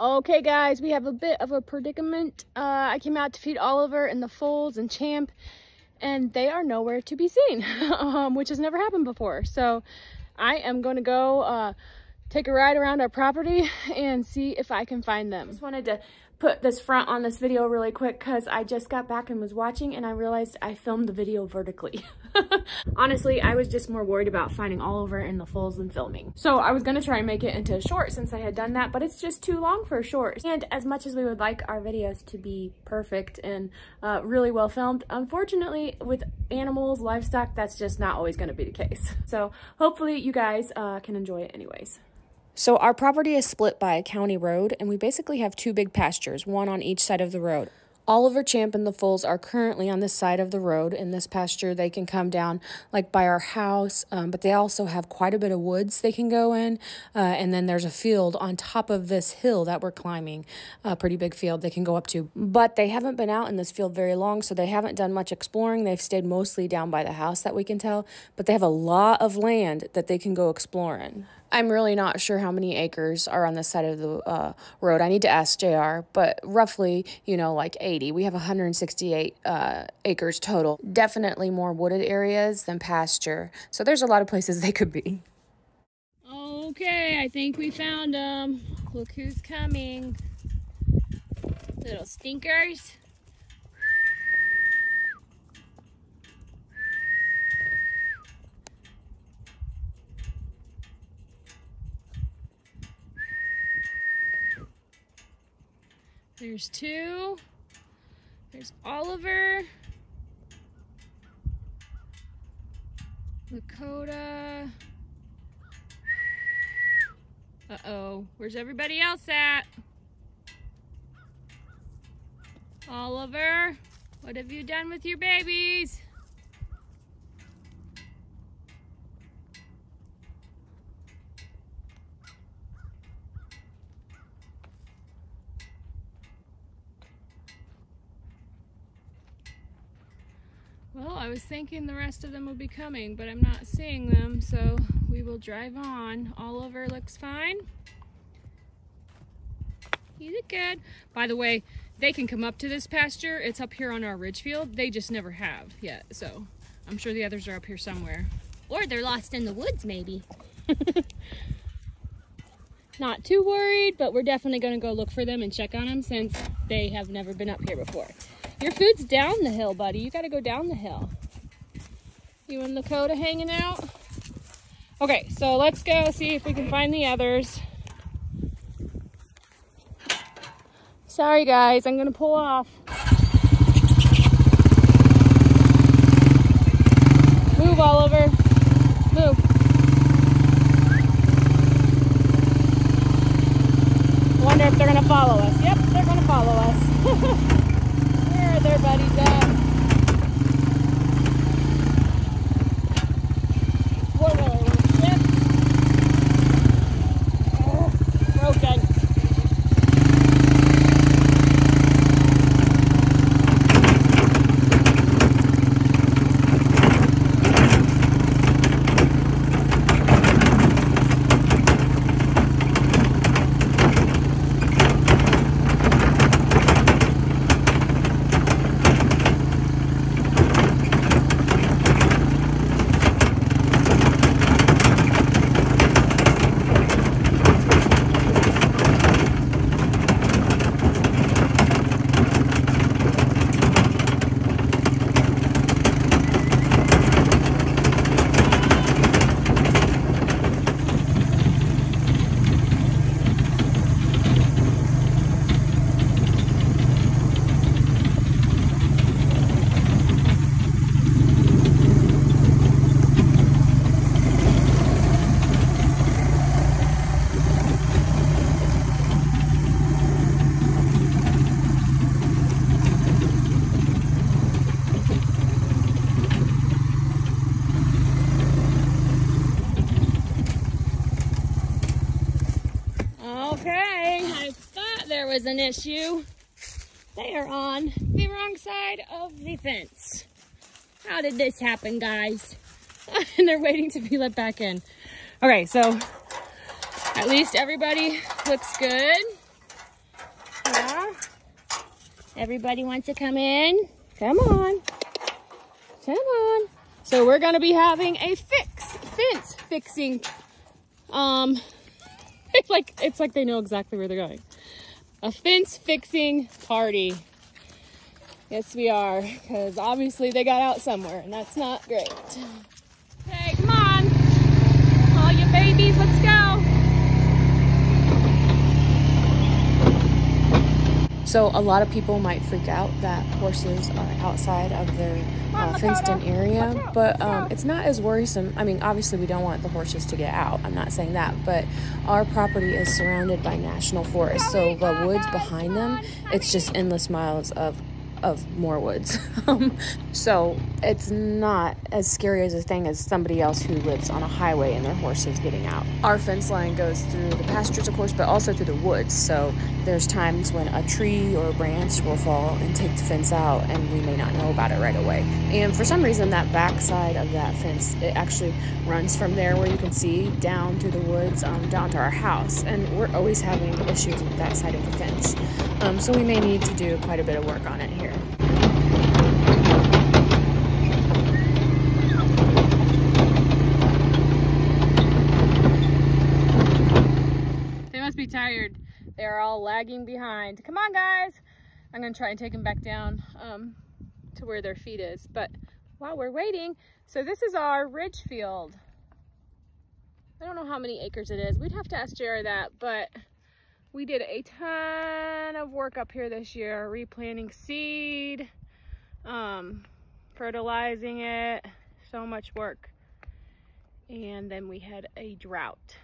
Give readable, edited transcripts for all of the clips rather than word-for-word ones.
Okay guys, we have a bit of a predicament. I came out to feed Oliver and the foals and Champ, and they are nowhere to be seen, which has never happened before. So I am going to go take a ride around our property and see if I can find them. Just wanted to put this front on this video really quick because I just got back and was watching and I realized I filmed the video vertically. Honestly, I was just more worried about finding Oliver and the foals than filming. So I was gonna try and make it into a short since I had done that, but it's just too long for a short. And as much as we would like our videos to be perfect and really well filmed, unfortunately with animals, livestock, that's just not always gonna be the case. So hopefully you guys can enjoy it anyways. So our property is split by a county road, and we basically have two big pastures, one on each side of the road. Oliver, Champ, and the foals are currently on this side of the road. In this pasture, they can come down like by our house, but they also have quite a bit of woods they can go in. And then there's a field on top of this hill that we're climbing, a pretty big field they can go up to. But they haven't been out in this field very long, so they haven't done much exploring. They've stayed mostly down by the house that we can tell, but they have a lot of land that they can go exploring. I'm really not sure how many acres are on this side of the road. I need to ask JR, but roughly, you know, like 80. We have 168 acres total. Definitely more wooded areas than pasture. So there's a lot of places they could be. Okay, I think we found them. Look who's coming. Little stinkers. There's two. There's Oliver. Lakota. Uh-oh. Where's everybody else at? Oliver, what have you done with your babies? Well, I was thinking the rest of them would be coming, but I'm not seeing them, so we will drive on. Oliver looks fine. You look good. By the way, they can come up to this pasture. It's up here on our ridge field. They just never have yet, so I'm sure the others are up here somewhere. Or they're lost in the woods, maybe. Not too worried, but we're definitely going to go look for them and check on them since they have never been up here before. Your food's down the hill, buddy. You got to go down the hill. You and Lakota hanging out? Okay, so let's go see if we can find the others. Sorry, guys. I'm going to pull off. Move, Oliver. Move. I wonder if they're going to follow us. Yep, they're going to follow us. Where are their buddies at? Whoa, whoa, yep. Oh, broken. Was an issue. They are on the wrong side of the fence. How did this happen, guys? And they're waiting to be let back in. Okay, so at least everybody looks good. Everybody wants to come in? Come on. Come on. So we're gonna be having a fence fixing. It's like they know exactly where they're going. A fence fixing party. Yes, we are, because obviously they got out somewhere, and that's not great. Okay, come on. All you babies, let's go. So a lot of people might freak out that horses are outside of their fenced-in area, but it's not as worrisome. I mean, obviously we don't want the horses to get out. I'm not saying that, but our property is surrounded by national forests, so the woods behind them, it's just endless miles of more woods. So it's not as scary as a thing as somebody else who lives on a highway and their horse is getting out. Our fence line goes through the pastures, of course, but also through the woods. So there's times when a tree or a branch will fall and take the fence out, and we may not know about it right away. And for some reason, that back side of that fence, it actually runs from there where you can see down through the woods, down to our house. And we're always having issues with that side of the fence. So we may need to do quite a bit of work on it here. They must be tired. They're all lagging behind. Come on, guys. I'm gonna try and take them back down to where their feet is. But while we're waiting, so this is our ridge field. I don't know how many acres it is. We'd have to ask Jerry that, but we did a ton of work up here this year, replanting seed, fertilizing it, so much work. And then we had a drought.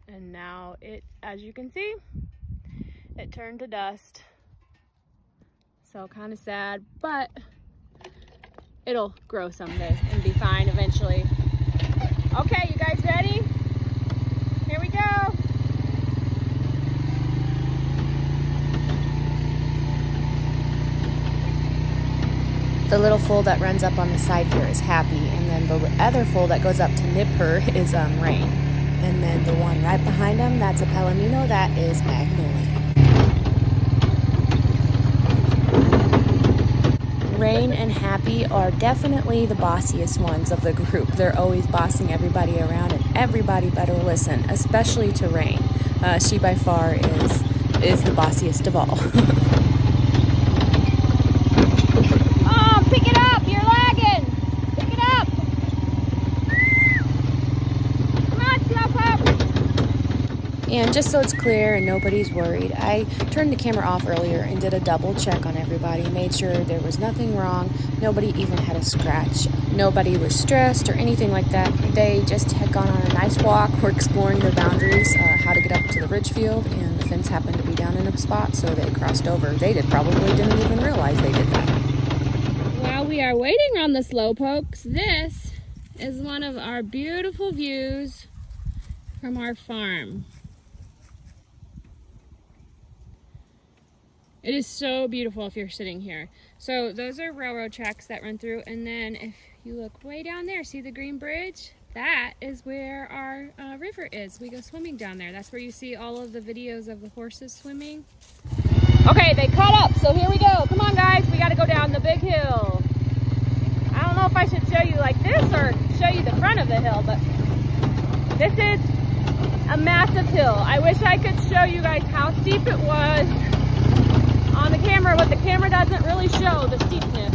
And now it, as you can see, it turned to dust. So kind of sad, but it'll grow someday and be fine eventually. Okay, you guys ready? Here we go. The little foal that runs up on the side here is Happy, and then the other foal that goes up to nip her is Rain. And then the one right behind him, that's a Palomino, that is Magnolia. Rain and Happy are definitely the bossiest ones of the group. They're always bossing everybody around, and everybody better listen, especially to Rain. She by far is the bossiest of all. Pick it up, you're lagging. Pick it up. Come on, Slowpoke. And just so it's clear and nobody's worried, I turned the camera off earlier and did a double check on everybody, made sure there was nothing wrong. Nobody even had a scratch. Nobody was stressed or anything like that. They just had gone on a nice walk. We're exploring their boundaries, how to get up to the ridge field, and the fence happened to be down in a spot, so they crossed over. They probably didn't even realize they did that. While we are waiting on the slowpokes, this is one of our beautiful views from our farm. It is so beautiful if you're sitting here. So those are railroad tracks that run through, and then if you look way down there, see the green bridge? That is where our river is. We go swimming down there. That's where you see all of the videos of the horses swimming. Okay, they caught up, so here we go. Come on, guys, we gotta go down the big hill. I don't know if I should show you like this or show you the front of the hill, but this is a massive hill. I wish I could show you guys how steep it was on the camera, but the camera doesn't really show the steepness.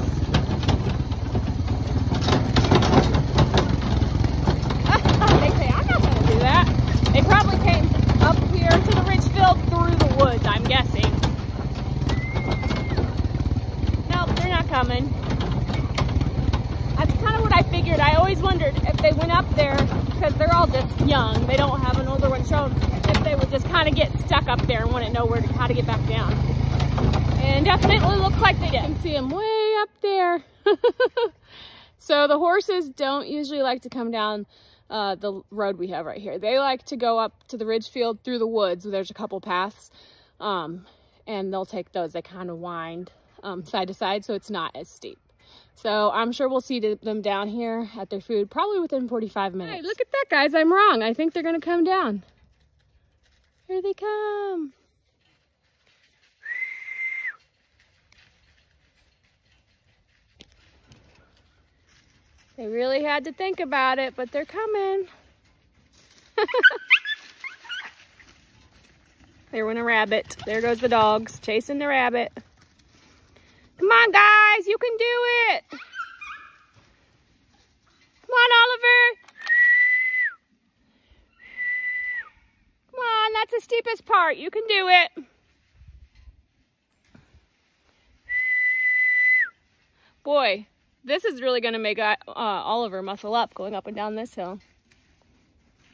They say, I'm not gonna do that. They probably came up here to the ridge field through the woods, I'm guessing. Nope, they're not coming. That's kind of what I figured. I always wondered if they went up there, because they're all just young, they don't have an older one shown, if they would just kind of get stuck up there and wouldn't know how to get back down. And definitely looks like they did. You can see them way up there. So the horses don't usually like to come down the road we have right here. They like to go up to the ridge field through the woods. There's a couple paths, and they'll take those. They kind of wind side to side, so it's not as steep. So I'm sure we'll see them down here at their food probably within 45 minutes. Hey, look at that, guys. I'm wrong. I think they're going to come down. Here they come. They really had to think about it, but they're coming. There went a rabbit. There goes the dogs chasing the rabbit. Come on, guys, you can do it. Come on, Oliver. Come on, that's the steepest part. You can do it. Boy, this is really going to make Oliver muscle up going up and down this hill.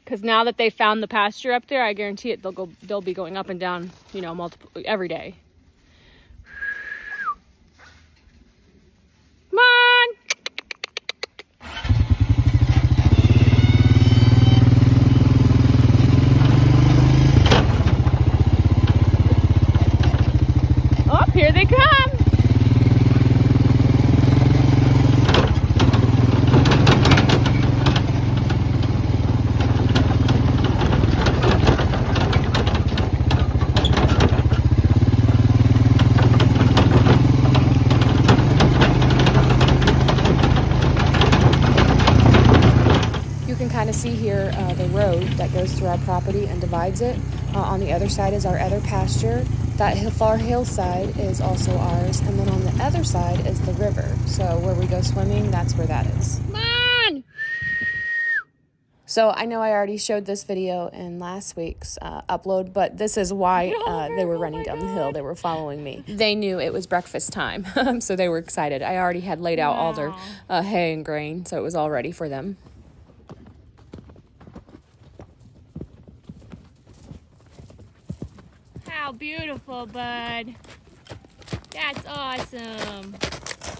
Because now that they found the pasture up there, I guarantee it they'll be going up and down, you know, every day. Come on! Oh, here they come! See here the road that goes through our property and divides it. On the other side is our other pasture. That far hillside is also ours, and then on the other side is the river. So where we go swimming, that's where that is. Come on! So I know I already showed this video in last week's upload, but this is why they were running down the hill. They were following me. They knew it was breakfast time, so they were excited. I already had laid out all their hay and grain, so it was all ready for them. How beautiful, bud. That's awesome.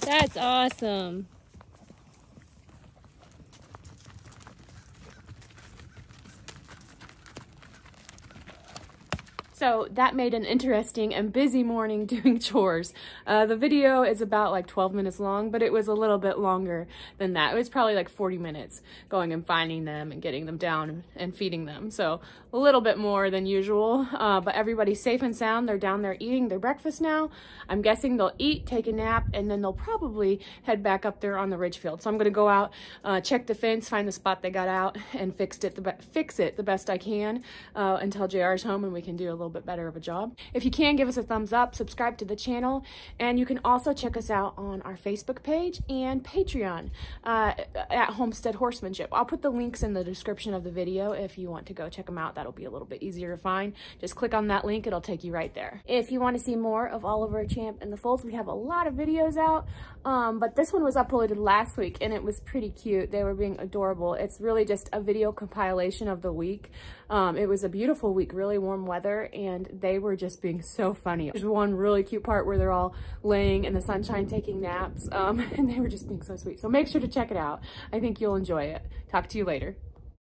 That's awesome. So that made an interesting and busy morning doing chores. The video is about like 12 minutes long, but it was a little bit longer than that. It was probably like 40 minutes going and finding them and getting them down and feeding them. So a little bit more than usual, but everybody's safe and sound. They're down there eating their breakfast now. I'm guessing they'll eat, take a nap, and then they'll probably head back up there on the ridge field. So I'm gonna go out, check the fence, find the spot they got out, and fix it the best I can until JR's home and we can do a little bit better of a job. If you can, give us a thumbs up, subscribe to the channel, and you can also check us out on our Facebook page and Patreon at Homestead Horsemanship. I'll put the links in the description of the video if you want to go check them out. That'll be a little bit easier to find. Just click on that link, it'll take you right there. If you want to see more of Oliver, Champ, and the Foals, we have a lot of videos out, but this one was uploaded last week and it was pretty cute. They were being adorable. It's really just a video compilation of the week. It was a beautiful week, really warm weather, and they were just being so funny. There's one really cute part where they're all laying in the sunshine taking naps, and they were just being so sweet. So make sure to check it out. I think you'll enjoy it. Talk to you later.